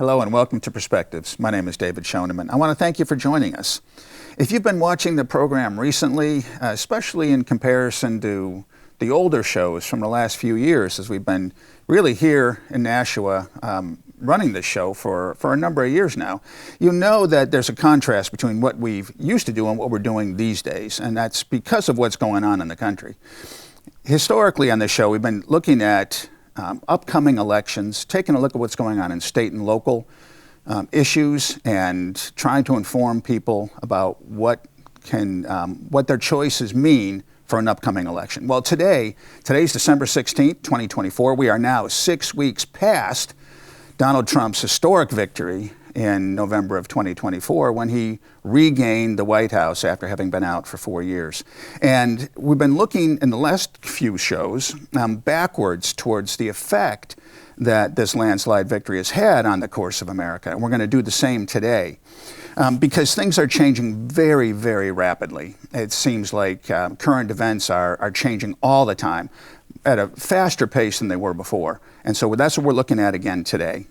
Hello and welcome to Perspectives. My name is David Schoneman. I want to thank you for joining us. If you've been watching the program recently, especially in comparison to the older shows from the last few years, as we've been really here in Nashua running this show for a number of years now, you know that there's a contrast between what we've used to do and what we're doing these days, and that's because of what's going on in the country. Historically on this show, we've been looking at upcoming elections, taking a look at what's going on in state and local issues, and trying to inform people about what their choices mean for an upcoming election. Well, today's December 16th, 2024. We are now 6 weeks past Donald Trump's historic victory in November of 2024 when he regained the White House after having been out for 4 years. And we've been looking in the last few shows backwards towards the effect that this landslide victory has had on the course of America. And we're going to do the same today because things are changing very, very rapidly. It seems like current events are changing all the time at a faster pace than they were before. And so that's what we're looking at again today.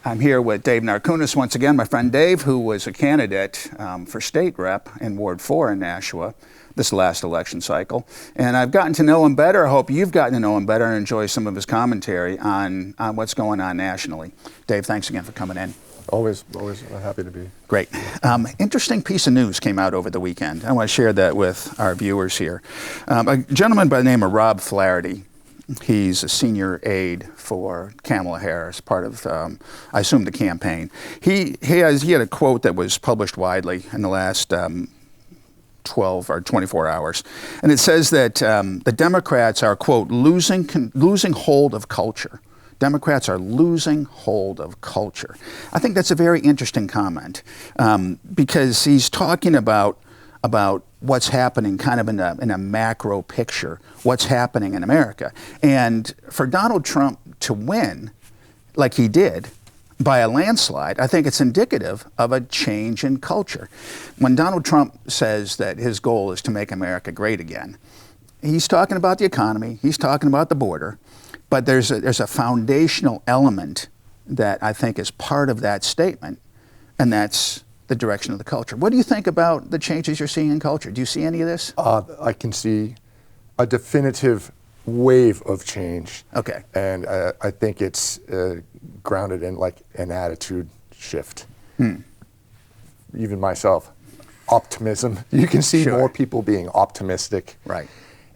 I'm here with Dave Narkunas once again, my friend Dave, who was a candidate for state rep in Ward 4 in Nashua this last election cycle. And I've gotten to know him better. I hope you've gotten to know him better and enjoy some of his commentary on what's going on nationally. Dave, thanks again for coming in. Always happy to be. Great. Interesting piece of news came out over the weekend. I want to share that with our viewers here. A gentleman by the name of Rob Flaherty. He's a senior aide for Kamala Harris, part of, I assume, the campaign. He had a quote that was published widely in the last 12 or 24 hours. And it says that the Democrats are, quote, losing hold of culture. Democrats are losing hold of culture. I think that's a very interesting comment because he's talking about what's happening kind of in a macro picture, what's happening in America. And for Donald Trump to win like he did by a landslide, I think it's indicative of a change in culture. When Donald Trump says that his goal is to make America great again, he's talking about the economy, he's talking about the border, but there's a foundational element that I think is part of that statement, and that's the direction of the culture. What do you think about the changes you're seeing in culture? Do you see any of this? I can see a definitive wave of change. Okay. And I think it's grounded in like an attitude shift. Even myself, optimism. You can see more people being optimistic. Right.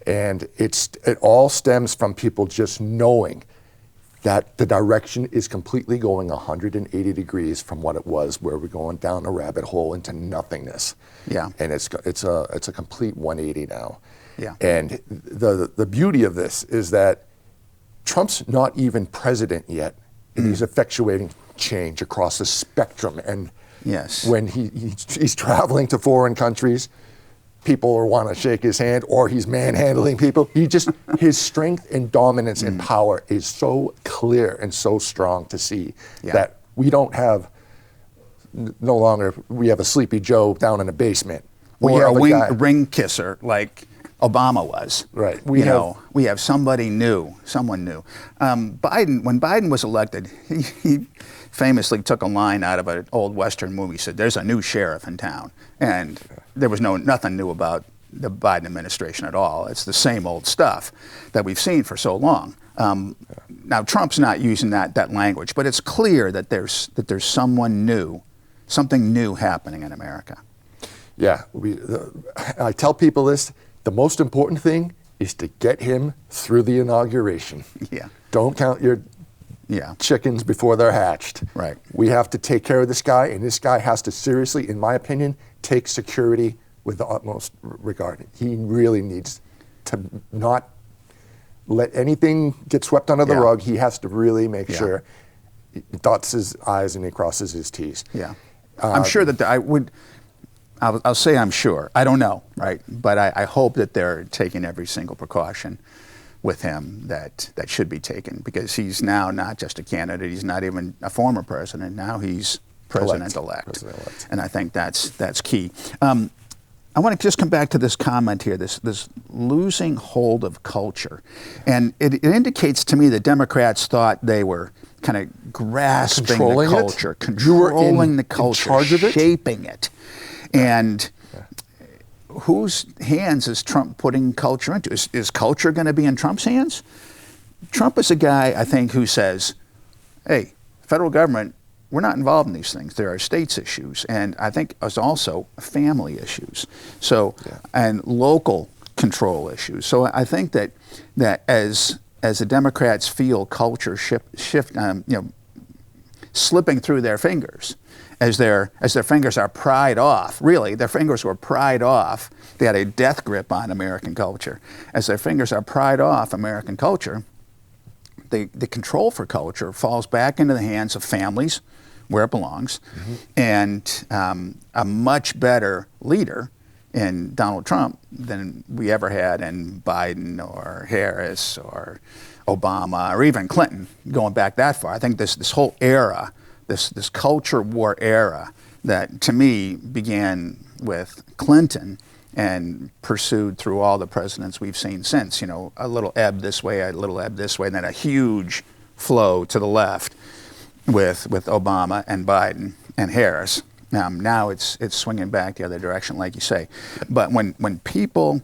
And it all stems from people just knowing that the direction is completely going 180 degrees from what it was, where we're going down a rabbit hole into nothingness. Yeah. And it's a complete 180 now. Yeah. And the beauty of this is that Trump's not even president yet, and he's effectuating change across the spectrum. And yes, when he's traveling to foreign countries, people want to shake his hand, or he's manhandling people. His strength and dominance and power is so clear and so strong to see that we don't have, no longer, we have a Sleepy Joe down in the basement. Or a ring kisser like Obama was. Right. We have somebody new, someone new. When Biden was elected, he famously took a line out of an old Western movie. He said, "There's a new sheriff in town," and there was nothing new about the Biden administration at all. It's the same old stuff that we've seen for so long. Now Trump's not using that language, but it's clear that there's someone new, something new happening in America. Yeah, I tell people this. The most important thing is to get him through the inauguration. Yeah. Don't count your chickens before they're hatched. Right. We have to take care of this guy, and this guy has to seriously, in my opinion, take security with the utmost regard. He really needs to not let anything get swept under the rug. He has to really make sure he dots his I's and he crosses his T's. Yeah. I'm sure that I'll say I'm sure. I don't know, right? But I hope that they're taking every single precaution with him that should be taken, because he's now not just a candidate. He's not even a former president. Now he's president-elect. And I think that's key. I want to just come back to this comment here, this losing hold of culture. And it indicates to me that Democrats thought they were kind of grasping Controlling the culture, it? controlling the culture, in charge of it? shaping it. And whose hands is Trump putting culture into? Is culture going to be in Trump's hands? Trump is a guy, I think, who says, hey, federal government, we're not involved in these things. There are states issues, and I think there's also family issues. So, and local control issues. So I think that as the Democrats feel culture slipping through their fingers, as their fingers are pried off. Really, their fingers were pried off. They had a death grip on American culture. As their fingers are pried off American culture, the control for culture falls back into the hands of families, where it belongs, and a much better leader in Donald Trump than we ever had in Biden or Harris or Obama or even Clinton, going back that far. I think this whole era, this culture war era that to me began with Clinton and pursued through all the presidents we've seen since, a little ebb this way, a little ebb this way, and then a huge flow to the left with Obama and Biden and Harris. Now it's swinging back the other direction, like you say. But when people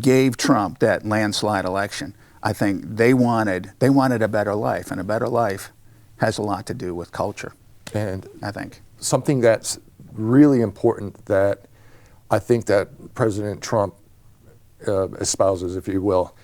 gave Trump that landslide election, I think they wanted a better life, and a better life has a lot to do with culture. And I think something that's really important that I think that President Trump espouses, if you will,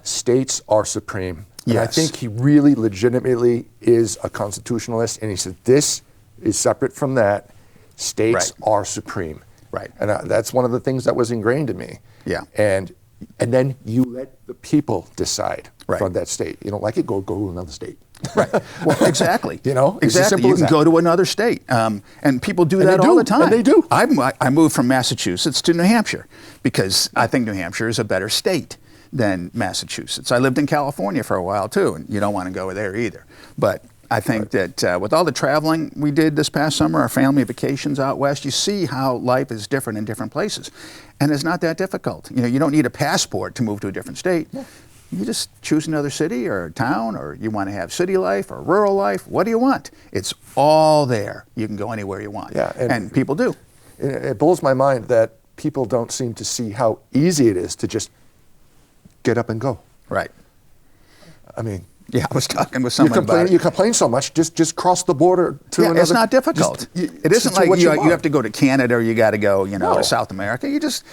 states are supreme. And I think he really legitimately is a constitutionalist, and he said this is separate from that. States are supreme. Right. And that's one of the things that was ingrained in me. Yeah. And then you let the people decide from that state. You don't like it, go to another state. Right. Well, exactly. Exactly. You can go to another state, and people do that all the time. And they do. I moved from Massachusetts to New Hampshire because I think New Hampshire is a better state than Massachusetts. I lived in California for a while too, and you don't want to go there either. But I think that with all the traveling we did this past summer, our family vacations out west, you see how life is different in different places, and it's not that difficult. You don't need a passport to move to a different state. Yeah. You just choose another city or town, or you want to have city life or rural life. What do you want? It's all there. You can go anywhere you want. Yeah, and people do. It blows my mind that people don't seem to see how easy it is to just get up and go. Right. I mean, yeah, I was talking with someone about it. You complain so much, just cross the border to another. It's not difficult. It isn't like you have to go to Canada or you got to go, to South America. You just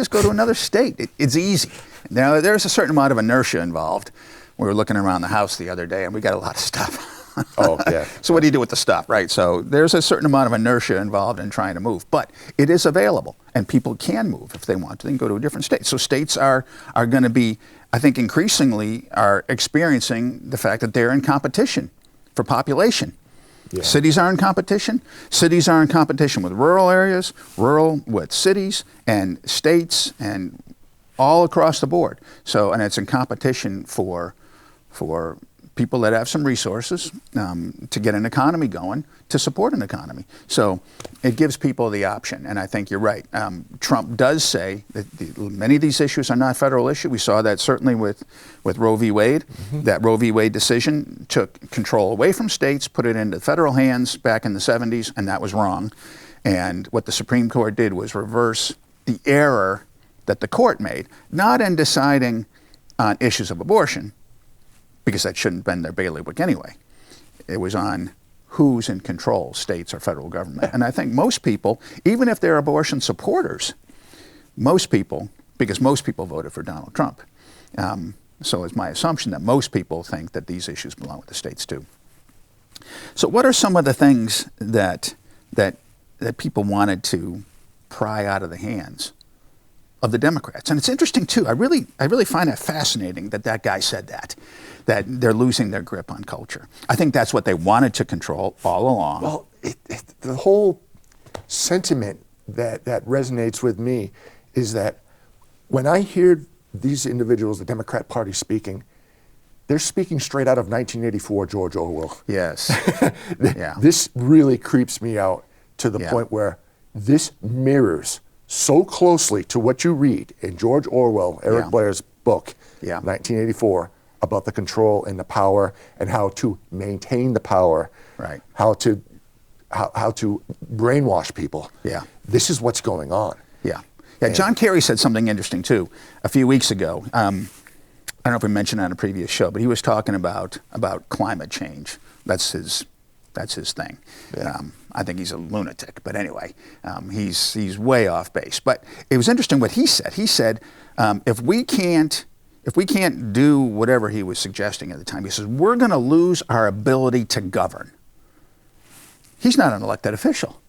go to another state. It's easy. Now, there's a certain amount of inertia involved. We were looking around the house the other day, and we got a lot of stuff. Oh, yeah. So what do you do with the stuff, right? So there's a certain amount of inertia involved in trying to move, but it is available, and people can move if they want to. They can go to a different state. So states are going to be, I think, increasingly are experiencing the fact that they're in competition for population. Yeah. Cities are in competition. Cities are in competition with rural areas, rural with cities and states, and all across the board. So, and it's in competition for people that have some resources to get an economy going, to support an economy. So it gives people the option, and I think you're right. Trump does say that many of these issues are not federal issues. We saw that certainly with Roe v. Wade. That Roe v. Wade decision took control away from states, put it into federal hands back in the 70s, and that was wrong. And what the Supreme Court did was reverse the error that the court made, not in deciding on issues of abortion, because that shouldn't have been their bailiwick anyway. It was on who's in control, states or federal government. And I think most people, even if they're abortion supporters, because most people voted for Donald Trump. So it's my assumption that most people think that these issues belong with the states too. So what are some of the things that people wanted to pry out of the hands of the Democrats? And it's interesting too. I really find it fascinating that guy said that they're losing their grip on culture. I think that's what they wanted to control all along. Well, the whole sentiment that resonates with me is that when I hear these individuals, the Democrat Party speaking, they're speaking straight out of 1984 George Orwell. Yes. Yeah. This really creeps me out to the point where this mirrors so closely to what you read in George Orwell, Eric Blair's book, 1984, about the control and the power and how to maintain the power, how to brainwash people. This is what's going on. John Kerry said something interesting too a few weeks ago. I don't know if we mentioned it on a previous show, but he was talking about climate change. That's his thing. I think he's a lunatic, but anyway, he's way off base. But it was interesting what he said. He said, if we can't do whatever he was suggesting at the time, he says, we're going to lose our ability to govern. He's not an elected official,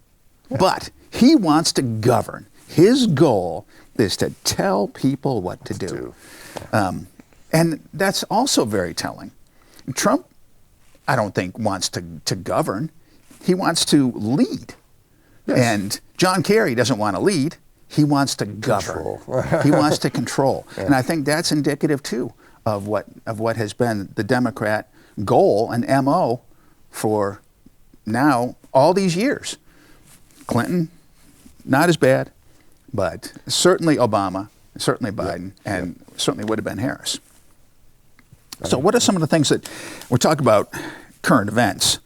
but he wants to govern. His goal is to tell people what to do. And that's also very telling. Trump, I don't think, wants to govern. He wants to lead. And John Kerry doesn't want to lead. He wants to govern. He wants to control. And I think that's indicative, too, of what has been the Democrat goal and MO for now all these years. Clinton, not as bad, but certainly Obama, certainly Biden, and certainly would have been Harris. So what are some of the things that we're talking about? Current events.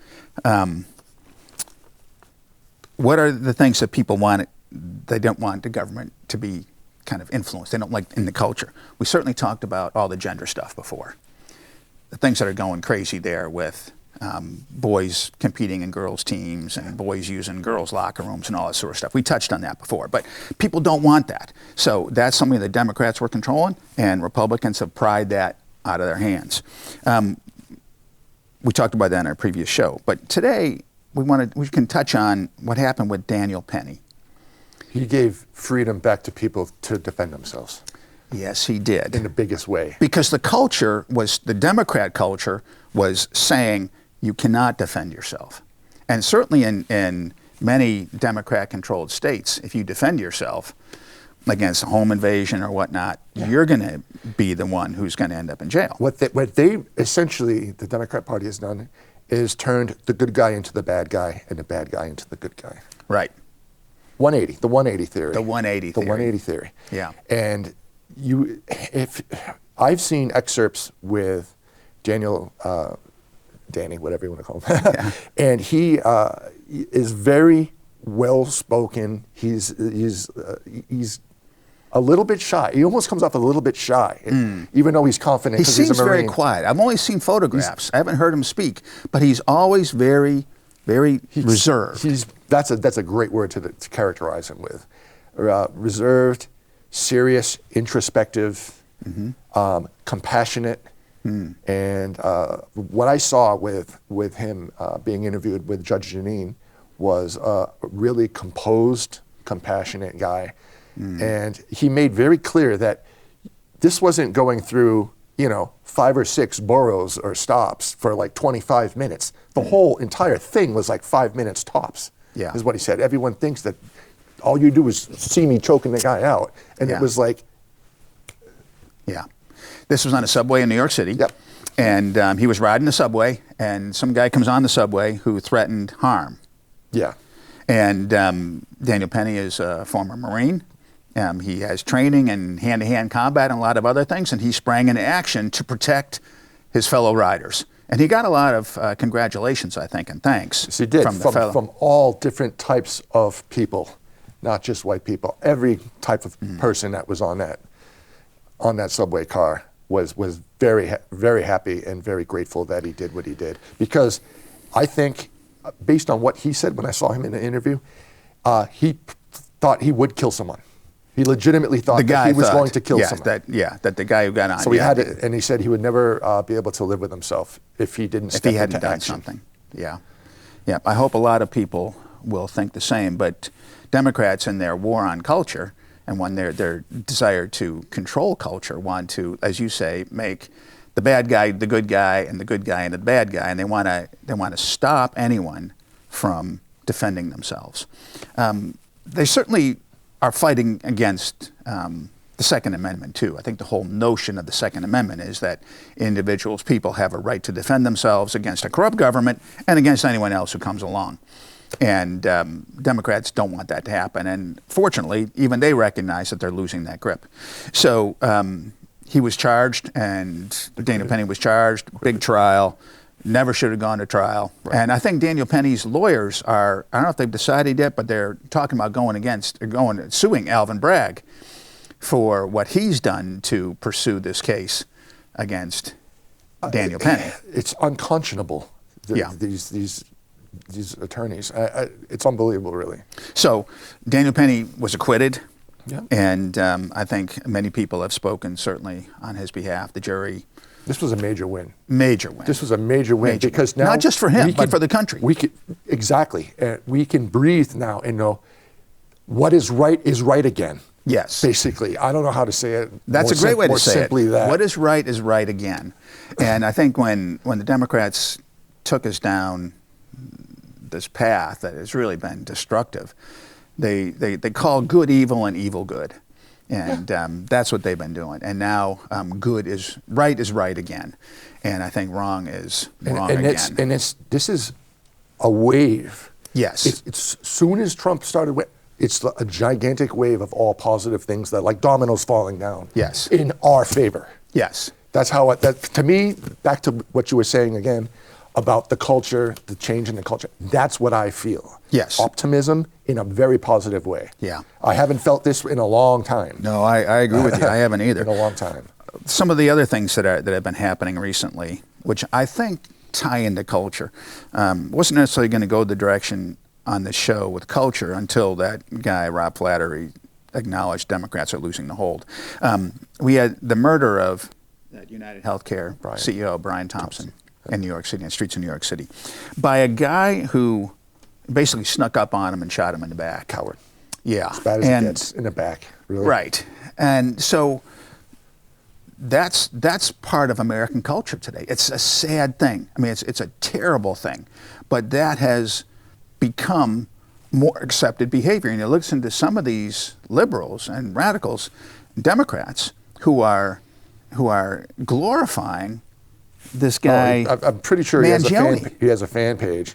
What are the things that people want? They don't want the government to be kind of influenced. They don't like in the culture. We certainly talked about all the gender stuff before. The things that are going crazy there with boys competing in girls' teams and boys using girls' locker rooms and all that sort of stuff. We touched on that before, but people don't want that. So that's something the Democrats were controlling, and Republicans have pried that out of their hands. We talked about that in our previous show, but today we can touch on what happened with Daniel Penny. He gave freedom back to people to defend themselves. Yes, he did. In the biggest way. Because the Democrat culture was saying you cannot defend yourself. And certainly in many Democrat-controlled states, if you defend yourself against a home invasion or whatnot, you're going to be the one who's going to end up in jail. What they essentially, the Democrat Party has done, is turned the good guy into the bad guy and the bad guy into the good guy. Right. 180, the 180 theory. The 180 theory. The 180 theory. Yeah. And if I've seen excerpts with Danny, whatever you want to call him, and he is very well spoken. He's a little bit shy. He almost comes off a little bit shy, even though he's confident. He seems very quiet. I've only seen photographs. I haven't heard him speak, but he's always very, very reserved. That's a great word to characterize him with. Reserved, serious, introspective, compassionate. And what I saw with him being interviewed with Judge Janine was a really composed, compassionate guy. And he made very clear that this wasn't going through, 5 or 6 boroughs or stops for like 25 minutes. The whole entire thing was like 5 minutes tops, is what he said. Everyone thinks that all you do is see me choking the guy out. And it was like... This was on a subway in New York City. And he was riding the subway, and some guy comes on the subway who threatened harm. And Daniel Penny is a former Marine. He has training in hand-to-hand combat and a lot of other things, and he sprang into action to protect his fellow riders. And he got a lot of congratulations, I think, and thanks. Yes, he did, from all different types of people, not just white people. Every type of person that was on that subway car was very, very happy and very grateful that he did what he did. Because I think, based on what he said when I saw him in the interview, he thought he would kill someone. He legitimately thought that he was going to kill someone. That the guy who got on. So he had it, and he said he would never be able to live with himself if he didn't step into action. If he hadn't done something. Yeah. I hope a lot of people will think the same. But Democrats in their war on culture and when their desire to control culture want to, as you say, make the bad guy the good guy and the good guy into the bad guy, and they want to stop anyone from defending themselves. They certainly are fighting against the Second Amendment too. I think the whole notion of the Second Amendment is that individuals, people have a right to defend themselves against a corrupt government and against anyone else who comes along. And Democrats don't want that to happen. And fortunately, even they recognize that they're losing that grip. So he was charged, and Daniel Penny was charged, big trial, never should have gone to trial. Right. And I think Daniel Penny's lawyers are, I don't know if they've decided yet, but they're talking about suing Alvin Bragg for what he's done to pursue this case against Daniel Penny. It's unconscionable, these attorneys. It's unbelievable, really. So Daniel Penny was acquitted. Yeah. And I think many people have spoken, certainly, on his behalf. The jury. This was a major win. Major win. This was a major win because now, not just for him, but for the country. Exactly. We can breathe now and know what is right again. Yes. Basically, I don't know how to say it. That's a great way to say simply it. That. What is right again. And I think when the Democrats took us down this path that has really been destructive, they call good evil and evil good. And that's what they've been doing. And now is right again. And I think wrong is wrong again. This is a wave. Yes. It's soon as Trump started, it's a gigantic wave of all positive things that, like dominoes falling down. Yes. In our favor. Yes. That's how to me, back to what you were saying again, about the culture, the change in the culture. That's what I feel. Yes. Optimism in a very positive way. Yeah. I haven't felt this in a long time. No, I agree with you. I haven't either. In a long time. Some of the other things that have been happening recently, which I think tie into culture, wasn't necessarily going to go the direction on the show with culture until that guy, Rob Flattery, acknowledged Democrats are losing the hold. We had the murder of that United Healthcare CEO, Brian Thompson. In New York City, in the streets of New York City, by a guy who basically snuck up on him and shot him in the back. Coward. Yeah. As bad as it gets, in the back, really. Right. And so that's part of American culture today. It's a sad thing. I mean, it's a terrible thing. But that has become more accepted behavior. And you listen to some of these liberals and radicals, Democrats, who are glorifying this guy. I'm pretty sure he has a fan page.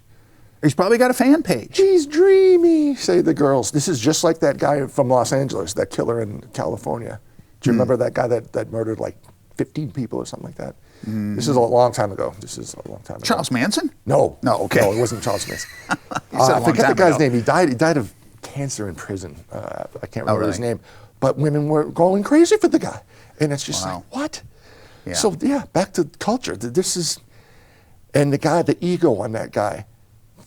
He's probably got a fan page. He's dreamy, say the girls. This is just like that guy from Los Angeles, that killer in California. Do you remember that guy that murdered like 15 people or something like that? This is a long time ago. Charles Manson? No. Okay. No, it wasn't Charles Manson. I forget the guy's name. He died of cancer in prison. I can't remember his name. But women were going crazy for the guy. And it's just like, what? Yeah. So back to culture. And the ego on that guy,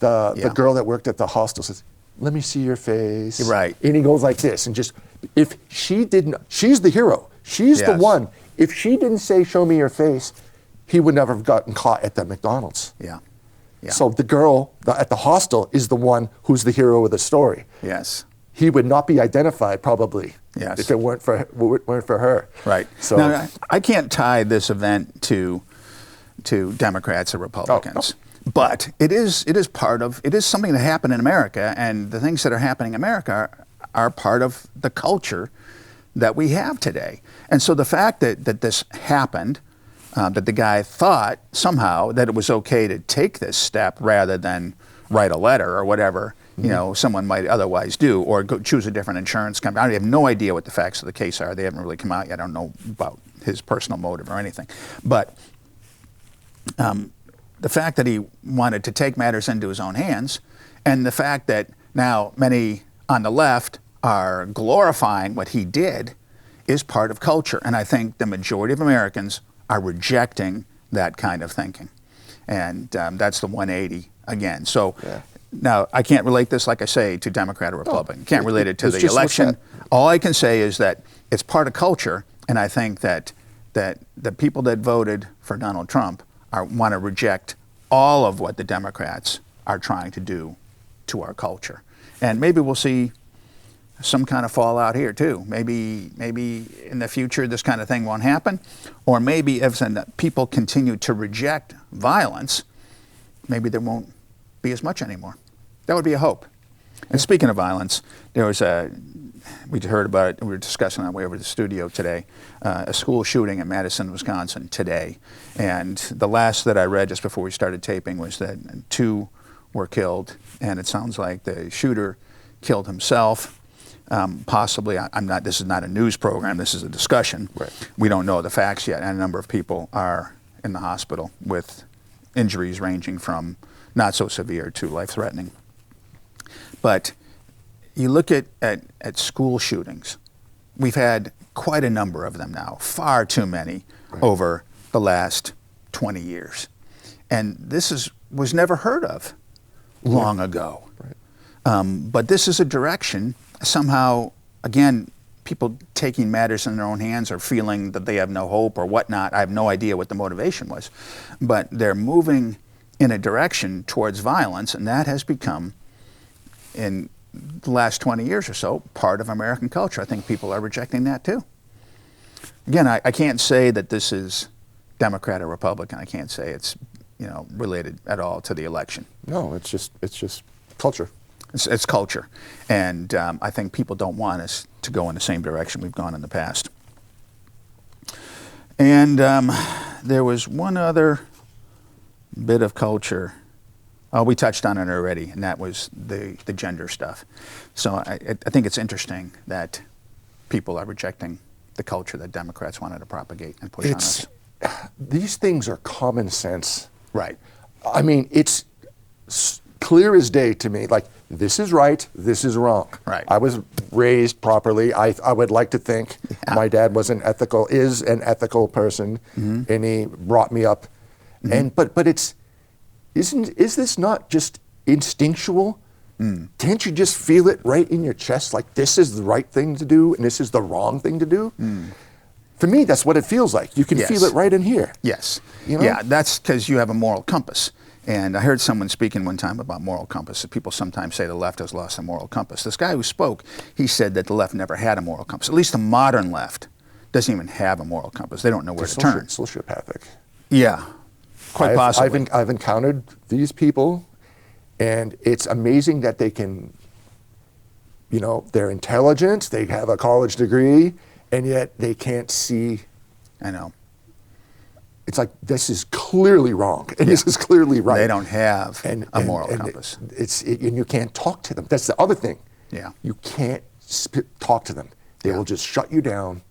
the girl that worked at the hostel says, "Let me see your face." Right. And he goes like this, and if she didn't, she's the hero. She's the one. If she didn't say, "Show me your face," he would never have gotten caught at that McDonald's. Yeah. Yeah. So the girl at the hostel is the one who's the hero of the story. Yes. He would not be identified probably if it weren't for her. Right. So now, I can't tie this event to Democrats or Republicans, but it is something that happened in America, and the things that are happening in America are part of the culture that we have today. And so the fact that this happened, that the guy thought somehow that it was okay to take this step rather than write a letter or whatever, someone might otherwise do, or go choose a different insurance company. I have no idea what the facts of the case are. They haven't really come out yet. I don't know about his personal motive or anything. But the fact that he wanted to take matters into his own hands, and the fact that now many on the left are glorifying what he did, is part of culture. And I think the majority of Americans are rejecting that kind of thinking. And that's the 180 again. So now I can't relate this, like I say, to Democrat or Republican. Can't relate it to the election. All I can say is that it's part of culture, and I think that the people that voted for Donald Trump want to reject all of what the Democrats are trying to do to our culture. And maybe we'll see some kind of fallout here too. Maybe in the future this kind of thing won't happen, or maybe if people continue to reject violence, maybe there won't be as much anymore. That would be a hope. And speaking of violence, there was we heard about it, we were discussing on the way over to the studio today, a school shooting in Madison, Wisconsin today. And the last that I read just before we started taping was that 2 were killed, and it sounds like the shooter killed himself. Possibly, I'm not. This is not a news program. This is a discussion. Right. We don't know the facts yet, and a number of people are in the hospital with injuries ranging from not so severe to life-threatening. But you look at school shootings. We've had quite a number of them now, far too many over the last 20 years, and this was never heard of long ago. Right. But this is a direction. Somehow, again, people taking matters in their own hands or feeling that they have no hope or whatnot. I have no idea what the motivation was. But they're moving in a direction towards violence, and that has become, in the last 20 years or so, part of American culture. I think people are rejecting that too. Again, I can't say that this is Democrat or Republican. I can't say it's related at all to the election. No, it's just culture. It's culture, and I think people don't want us to go in the same direction we've gone in the past. And there was one other bit of culture. Oh, we touched on it already, and that was the gender stuff. So I think it's interesting that people are rejecting the culture that Democrats wanted to propagate and push on us. These things are common sense. Right. I mean, it's clear as day to me. Like, this is right, this is wrong. Right. I was raised properly. I would like to think my dad is an ethical person, and he brought me up. And but is this not just instinctual? Can't you just feel it right in your chest? Like, this is the right thing to do, and this is the wrong thing to do. For me, that's what it feels like. You can feel it right in here. Yes. You know? Yeah, that's because you have a moral compass. And I heard someone speaking one time about moral compass. People sometimes say the left has lost a moral compass. This guy who spoke, he said that the left never had a moral compass. At least the modern left doesn't even have a moral compass. They don't know where to turn. Sociopathic. Yeah, quite possibly. I've encountered these people, and it's amazing that they can, they're intelligent, they have a college degree, and yet they can't see. I know. It's like, this is clearly wrong, and this is clearly right. They don't have a moral compass. And you can't talk to them. That's the other thing. Yeah. You can't talk to them. They will just shut you down,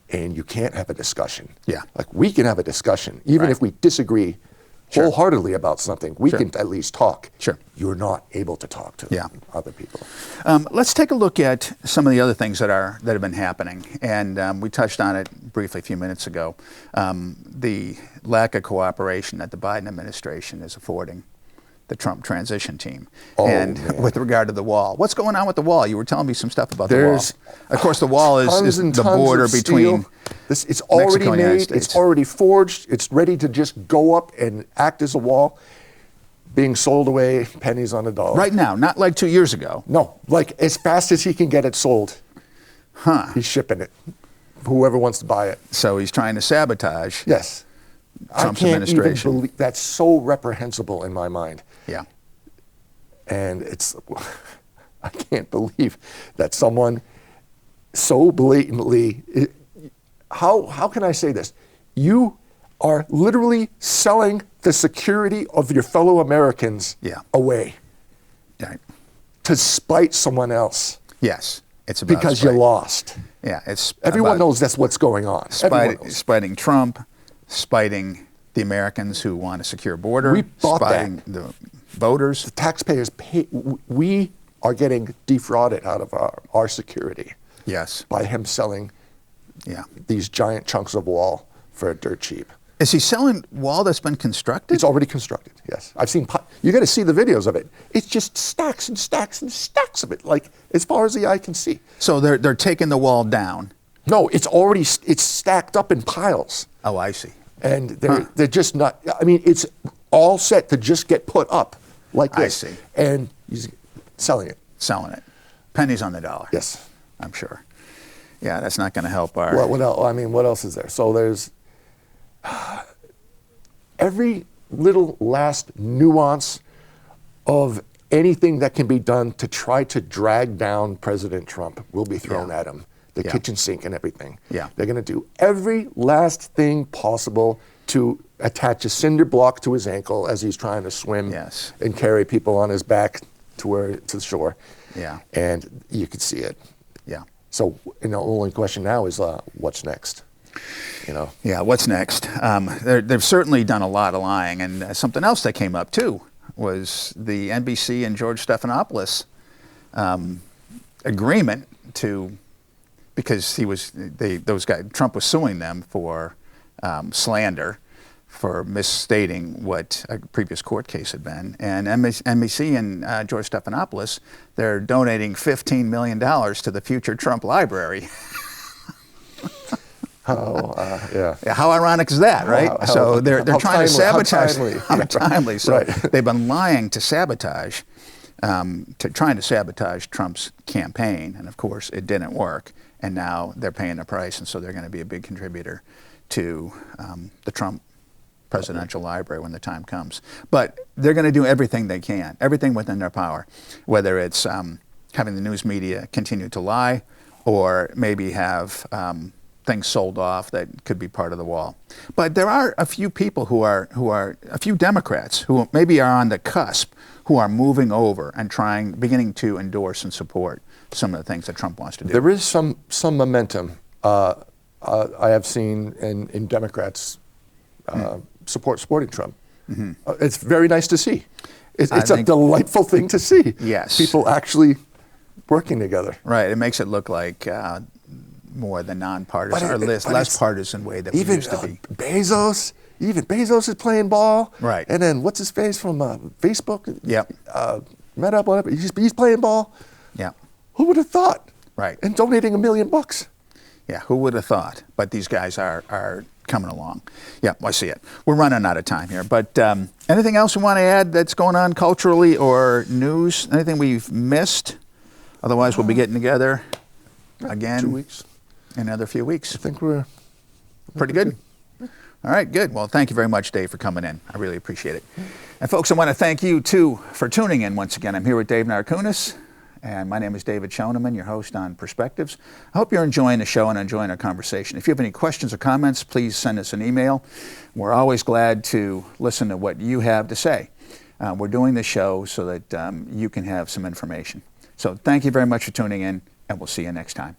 and you can't have a discussion. Yeah. Like, we can have a discussion, even if we disagree wholeheartedly about something. We can at least talk. Sure. You're not able to talk to other people. Let's take a look at some of the other things that have been happening, and we touched on it briefly a few minutes ago. The lack of cooperation that the Biden administration is affording the Trump transition team. With regard to the wall, what's going on with the wall? You were telling me some stuff about the wall. Of course, the wall is the border between it's already Mexico and the United made. It's States. already forged. It's ready to just go up and act as a wall, being sold away pennies on the dollar. Right now, not like 2 years ago. No, like as fast as he can get it sold. He's shipping it. Whoever wants to buy it. So he's trying to sabotage. Yes. Trump's I can't administration. even believe that's so reprehensible in my mind. Yeah. And I can't believe that someone so blatantly, how can I say this? You are literally selling the security of your fellow Americans away Right. to spite someone else. Yes. It's about because spite. you lost. Yeah. It's Everyone knows that's what's going on. Spiting Trump, spiting the Americans who want a secure border, We bought spiting the voters. The taxpayers pay. We are getting defrauded out of our security. Yes. By him selling these giant chunks of wall for dirt cheap. Is he selling wall that's been constructed? It's already constructed, yes. I've seen, you got to see the videos of it. It's just stacks and stacks and stacks of it, like as far as the eye can see. So they're taking the wall down. No, it's stacked up in piles. Oh, I see. And they're just not, I mean, it's all set to just get put up like this. I see. And he's selling it. Selling it. Pennies on the dollar. Yes. I'm sure. Yeah, that's not going to help our... What else? I mean, what else is there? So there's every little last nuance of anything that can be done to try to drag down President Trump will be thrown at him. The kitchen sink and everything. Yeah. They're going to do every last thing possible to attach a cinder block to his ankle as he's trying to swim Yes. and carry people on his back to the shore. Yeah. And you could see it. Yeah. So, the only question now is, what's next? Yeah, what's next? They've certainly done a lot of lying, and something else that came up too was the NBC and George Stephanopoulos agreement because Trump was suing them for slander, for misstating what a previous court case had been, and NBC and George Stephanopoulos, they're donating $15 million to the future Trump library. Yeah. How ironic is that, right? So they're trying to sabotage. How timely. So Right. they've been lying to sabotage, trying to sabotage Trump's campaign, and of course it didn't work. And now they're paying the price, and so they're going to be a big contributor to the Trump presidential library when the time comes. But they're going to do everything they can, everything within their power, whether it's having the news media continue to lie, or maybe have things sold off that could be part of the wall. But there are a few people who are a few Democrats who maybe are on the cusp, who are moving over and beginning to endorse and support some of the things that Trump wants to do. There is some momentum I have seen in Democrats supporting Trump. Mm-hmm. It's very nice to see. It's a delightful thing to see. Yes. People actually working together. Right. It makes it look like more the nonpartisan or less partisan way that we used to be. Bezos is playing ball. Right. And then what's his face from Facebook? Yep. Meta, whatever. He's playing ball. Yeah. Who would have thought? Right. And donating $1 million. Yeah. Who would have thought? But these guys are coming along. Yeah, I see it. We're running out of time here. But anything else you want to add that's going on culturally or news? Anything we've missed? Otherwise, we'll be getting together again 2 weeks. In another few weeks. I think we're pretty good. All right, good. Well, thank you very much, Dave, for coming in. I really appreciate it. And folks, I want to thank you, too, for tuning in once again. I'm here with Dave Narkunas, and my name is David Schoneman, your host on Perspectives. I hope you're enjoying the show and enjoying our conversation. If you have any questions or comments, please send us an email. We're always glad to listen to what you have to say. We're doing this show so that you can have some information. So thank you very much for tuning in, and we'll see you next time.